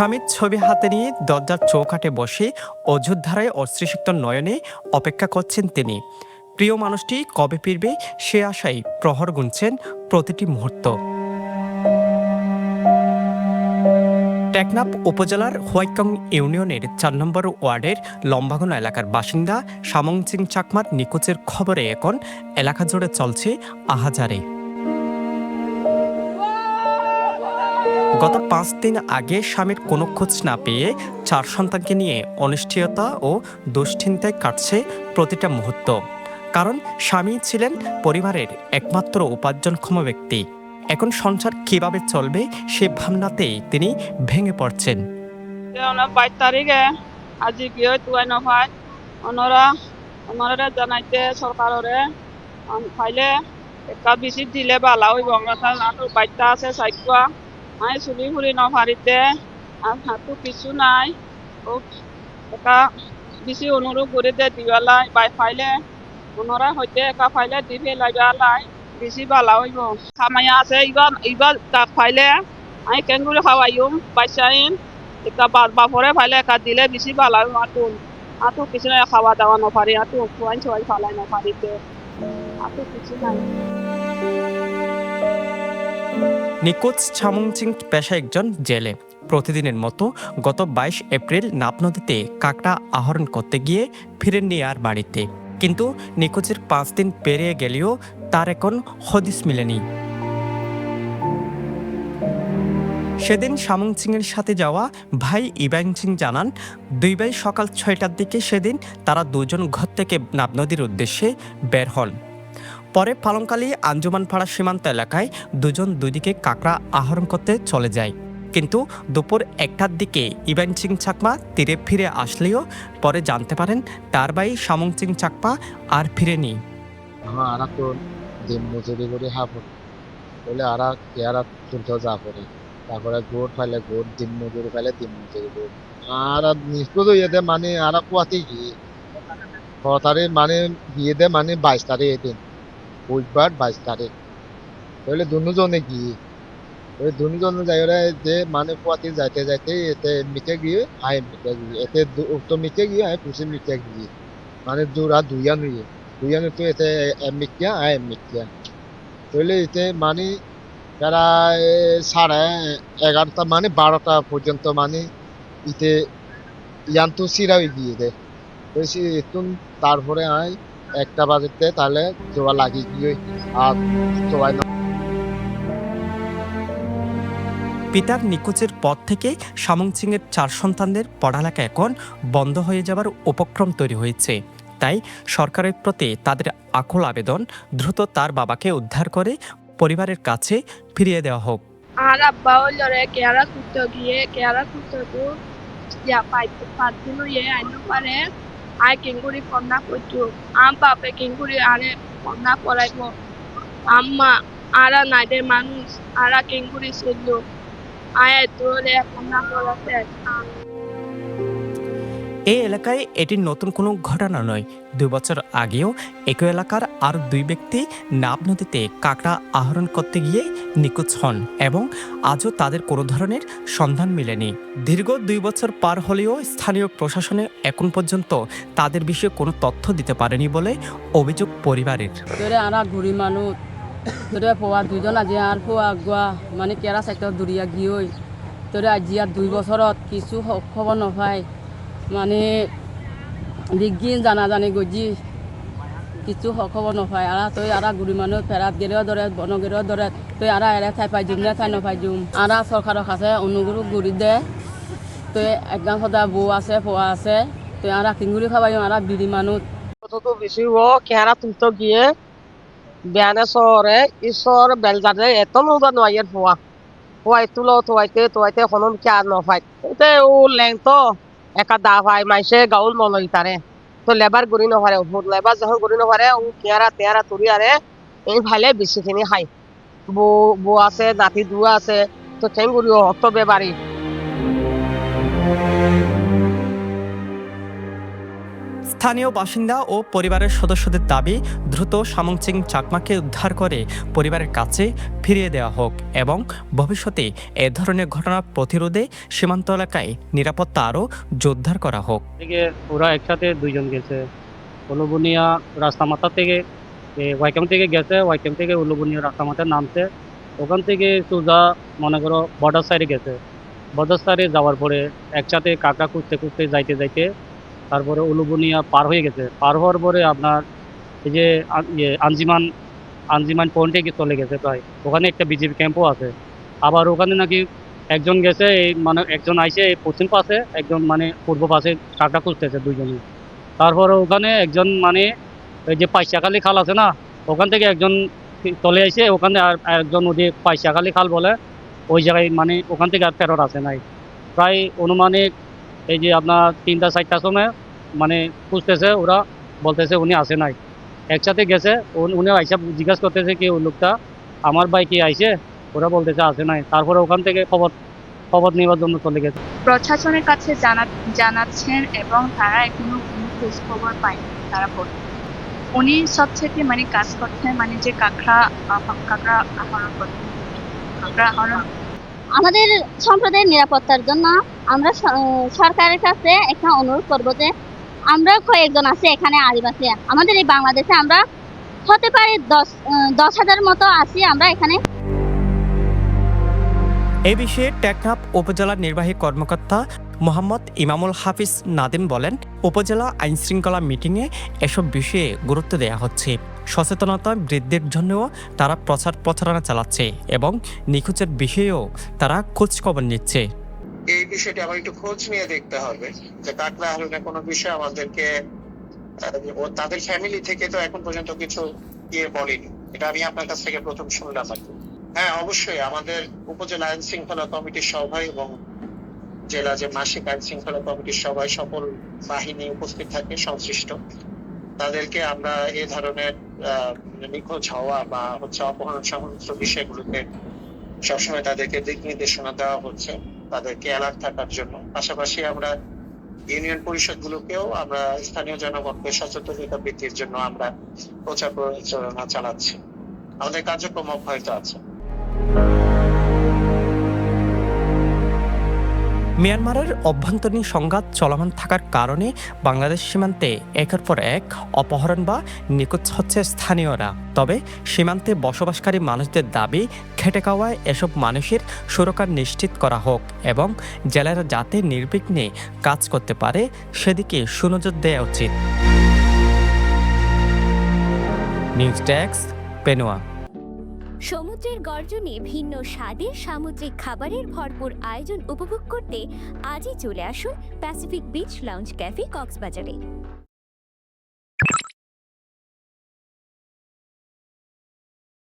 স্বামীর ছবি হাতে নিয়ে দরজার চৌকাঠে বসে অযোধ্যারায় অশ্রুসিক্ত নয়নে অপেক্ষা করছেন তিনি। প্রিয় মানুষটি কবে ফিরবে সে আশায় প্রহর গুনছেন প্রতিটি মুহূর্ত। টেকনাফ উপজেলার হোয়াইকং ইউনিয়নের ৪ নম্বর ওয়ার্ডের লম্বাগোনা এলাকার বাসিন্দা সামংচিং চাকমার নিখোঁজের খবরে এখন এলাকা জুড়ে চলছে আহাজারি। গত ৫ দিন আগে স্বামীর কোনো খোঁজ না পেয়ে ৪ সন্তানকে নিয়ে অনিশ্চয়তা ও দুশ্চিন্তায় কাটছে প্রতিটা মুহূর্ত। কারণ স্বামী ছিলেন পরিবারের একমাত্র উপার্জনক্ষম ব্যক্তি। এখন সংসার কিভাবে চলবে সে ভাবনাতেই তিনি ভেঙে পড়ছেন। ২২ তারিখে আজি গিয়ে তুয়াই নফাই ওনারা জানাইতে সরকাররে ফাইলে একটা বেশি দিলে বালা হইব। আর বাইকটা আছে চাইকুয়া আমি চুলি ফুরি নফারিতে আর হাতু কিছু নাই। ও একটা বেশি অনুরোধ করে দে দিবালাই বাই ফাইলে ওনারা হইতে একা ফাইলে দি ফেলাইবালাই বেশি বালা হইব। খামাইয়া আছে ইবার তাক ফাইলে আমি কেঙ্গুরি খাওয়াইম বাইসাইন একটা বাপরে ফাইলে একা দিলে বেশি ভালো হয়। আতো কিছু নাই, খাওয়া দাওয়া নপারি, আতো খুয়াই ছয় ফালাই নপারিতে আতো কিছু নাই। নিখোঁজ সামংচিং পেশা একজন জেলে। প্রতিদিনের মতো গত ২২ এপ্রিল নাপ নদীতে কাঁকড়া আহরণ করতে গিয়ে ফিরেননি আর বাড়িতে। কিন্তু নিখোঁজের ৫ দিন পেরিয়ে গেলেও তার এখন হদিস মেলেনি। সেদিন সামংচিংয়ের সাথে যাওয়া ভাই ইবাংচিং জানান, ২ ভাই সকাল ৬টার দিকে সেদিন তারা দুজন ঘর থেকে নাব নদীর উদ্দেশ্যে বের হন। পরে পালংকালী আঞ্জুমানপাড়া সীমান্ত এলাকায় দুজন দুদিকে কাঁকড়া আহরণ করতে চলে যায়। কিন্তু দুপুর ১টার দিকে ইবাংচিং চাকমা তীরে ফিরে আসলেও পরে জানতে পারেন তার ভাই সামংচিং চাকমা আর ফিরেনি। আরা তো দিন মজুরি করে হাফ বলে আরা কেয়ারা তুলতে যা করে, তারপরে গোট ফাইলে গোট, দিন মজুরি ফাইলে দিন মজুরি গোট। আর নিষ্পদ ইয়েতে মানে আরা কুয়াতে গিয়ে ৬ তারিখ মানে গিয়ে দে মানে ২২ তারিখ এদিন বুধবার ২২ তারিখ তাহলে দুজনে গিয়ে ওই দুজনে যাই যে মানে কুয়াতে যাইতে যাইতে এতে মিটে গিয়ে আয় মিটে গিয়ে এতে তো মিটে গিয়ে আয় পুষে মিটে গিয়ে মানে জোড়া দুইয়া তো এতে মিটিয়া আয় মিটিয়া তাহলে এতে মানে প্রায় ১১:৩০ মানে ১২টা পর্যন্ত মানে ইতে ইয়ান্তু সিরাই গিয়ে দেয়। তারপরে আয় ১টা বাজেতে তাহলে জোয়া লাগিয়ে গিয়ে আর জোয়াই না। পিতার নিখোঁজের পর থেকে সামংচিংয়ের ৪ সন্তানদের পড়ালেখা এখন বন্ধ হয়ে যাবার উপক্রম তৈরি হয়েছে। তাই সরকারের প্রতি তাদের আকুল আবেদন, দ্রুত তার বাবাকে উদ্ধার করে পরিবারের কাছে ফিরিয়ে দেওয়া হোক। আর আব্বা হইলরে কেয়ারা কুত্তো তো ইয়া পাইতে ইয়ে আইনো পারে আই কেঙ্গুরি কন্যা কইতো আম বাপে কেঙ্গুরি আরে কন্যা পড়াইব আম্মা আরা নাইদে মানুষ আরা কেঙ্গুরি ছিল আয় তোরে কন্যা পড়াতে। এই এলাকায় এটি নতুন কোনো ঘটনা নয়। ২ বছর আগেও একই এলাকার আরও ২ ব্যক্তি নাব নদীতে কাঁকড়া আহরণ করতে গিয়ে নিখোঁজ হন এবং আজও তাদের কোনো ধরনের সন্ধান মেলেনি। দীর্ঘ ২ বছর পার হলেও স্থানীয় প্রশাসনে এখন পর্যন্ত তাদের বিষয়ে কোনো তথ্য দিতে পারেনি বলে অভিযোগ পরিবারের। আরা ঘুরি মানুষ পোয়া দুজন আজি আর পোয়া গোয়া মানে কেরা চাইতে দূরিয়া গিয়ে তোরে আজি আর ২ বছৰত কিছু খবৰ নপায় মানে বিজ্ঞান জানি গজি কিছু খবৰ নপায়। আর তই আর গুড়ি মানুষ ফেরাত গেলেও ধরে বনগেলেও ধরে তই আর এরে ঠাই পাই জুম নে ঠাই নপাই জুম আর সরকারের কাছে অনুগ্রহ গুড়ি দে তই একদম সদায় বউ আছে পোয়া আছে তই আর কিঙ্গুরি খাবাই আর বিড়ি মানুষ কত বেশি ও কেহারা তুলতে গিয়ে বেয়ানে শহরে ঈশ্বর বেলজারে এত নৌদা নয়ের পোয়াই তুলো তোয়াইতে হনম কে আর নফাই এতে ও লেং তো একা দা ভাই মাইসে গাউল মলই তারে তো লেবার গড়ি নপারে লেবার যখন গড়ি নপারে ও কেয়ারা তেয়ারা তুরি আরে এই ভাইলে বেশিখিনি খাই বউ আছে নাতি দুয়া আছে তো ঠেঙ্গুরি হত বেবারি। স্থানীয় বাসিন্দা ও পরিবারের সদস্যদের দাবি দ্রুত শামুংচিং চাকমাকে উদ্ধার করে পরিবারের কাছে ফিরিয়ে দেওয়া হোক এবং ভবিষ্যতে এ ধরনের ঘটনা প্রতিরোধে সীমান্ত এলাকায় নিরাপত্তা আরও জোরদার করা হোক। থেকে ওরা একসাথে দুইজন গেছে উলুবুনিয়া রাস্তামাথা থেকে ওয়াইকাম থেকে গেছে, ওয়াইকাম থেকে উলুবুনিয়া রাস্তামাথায় নামছে, ওখান থেকে সোজা মনে করো বর্ডার সাইডে গেছে। বর্ডার সাইডে যাওয়ার পরে একসাথে কাঁকড়া খুঁজতে খুঁজতে যাইতে যাইতে তারপরে উলুবুনিয়া পার হয়ে গেছে। পার হওয়ার পরে আপনার এই যে আঞ্জিমান পয়েন্টে চলে গেছে প্রায়, ওখানে একটা বিজেপি ক্যাম্পও আছে। আবার ওখানে নাকি একজন গেছে, এই মানে একজন আইসে এই পশ্চিম পাশে, একজন মানে পূর্ব পাশে কাঁকড়া খুঁজতেছে দুইজনই। তারপরে ওখানে একজন মানে এই যে পাইসাখালি খাল আছে না, ওখান থেকে একজন চলে আইসে, ওখানে আর একজন ওই যে পাইসাখালি খাল বলে ওই জায়গায়, মানে ওখান থেকে আর ফেরত আসে নাই। প্রায় অনুমানিক এই যে আপনার 3টা-4টার সময় মানে খুঁজতেছে, ওরা বলতেছে উনি আসে নাই। একসাথে গেছে, উনি আইসা জিজ্ঞাসা করতেছে কি ওই লোকটা আমার ভাই কি আইসে, ওরা বলতেছে আসে নাই। তারপরে ওখান থেকে খবর নেওয়ার জন্য চলে গেছে। প্রশাসনের কাছে জানাচ্ছেন এবং তারা এখনো কোনো খোঁজ খবর পায়নি। তারা বলছে উনি সবচেয়ে মানে কাজ করছেন, মানে যে কাঁকড়া আহরণ করছেন, কাঁকড়া আহরণ। আমাদের সম্প্রদায়ের নিরাপত্তার জন্য আমরা সরকারের কাছে একটা অনুরোধ করব যে আমরা কয়েকজন আছি এখানে আদিবাসী, আমাদের এই বাংলাদেশে আমরা হতে পারি 10,000 মতো আছি আমরা এখানে। এ বিষয়ে টেকনাফ উপজেলা নির্বাহী কর্মকর্তা মোহাম্মদ ইমামুল হাফিজ নাদিম বলেন, উপজেলা আইনশৃঙ্খলা মিটিংয়ে এসব বিষয়ে গুরুত্ব দেওয়া হচ্ছে। সচেতনতা বৃদ্ধির জন্যও তারা প্রচারণা চালাচ্ছে এবং নিখোঁজের বিষয়েও তারা খোঁজ খবর নিচ্ছে। এই বিষয়টি আবার একটু খোঁজ নিয়ে দেখতে হবে যে কাঁকড়া আহরণের কোনো বিষয় আমাদেরকে তাদের ফ্যামিলি থেকে তো এখন পর্যন্ত কিছু বলেনি। এটা আমি আপনার কাছ থেকে প্রথম শুনলাম আর কি। হ্যাঁ, অবশ্যই আমাদের উপজেলা আইন শৃঙ্খলা কমিটির সভায় এবং জেলা যে মাসিক আইন শৃঙ্খলা কমিটির সভায় সকল বাহিনী উপস্থিত থাকে সংশ্লিষ্ট, তাদেরকে আমরা এ ধরনের নিখোঁজ হওয়া বা অপহরণ সংক্রান্ত বিষয়গুলোতে সবসময় তাদেরকে দিক নির্দেশনা দেওয়া হচ্ছে, তাদেরকে অ্যালার্ট থাকার জন্য। পাশাপাশি আমরা ইউনিয়ন পরিষদগুলোকেও আমরা স্থানীয় জনগণকে সচেতনতা বৃদ্ধির জন্য আমরা প্রচারণা চালাচ্ছি। আমাদের কার্যক্রম অব্যাহত আছে। মিয়ানমারের অভ্যন্তরীণ সংঘাত চলমান থাকার কারণে বাংলাদেশ সীমান্তে একের পর এক অপহরণ বা নিখোঁজ হচ্ছে স্থানীয়রা। তবে সীমান্তে বসবাসকারী মানুষদের দাবি, খেটে খাওয়ায় এসব মানুষের সুরক্ষা নিশ্চিত করা হোক এবং জেলেরা যাতে নির্বিঘ্নে কাজ করতে পারে সেদিকে সুনজর দেওয়া উচিত। News desk, Penua. সমুদ্রের গর্জনে ভিন্ন স্বাদের সামুদ্রিক খাবারের ভরপুর আয়োজন উপভোগ করতে আজই চলে আসুন প্যাসিফিক বিচ লাউঞ্জ ক্যাফে কক্সবাজারে।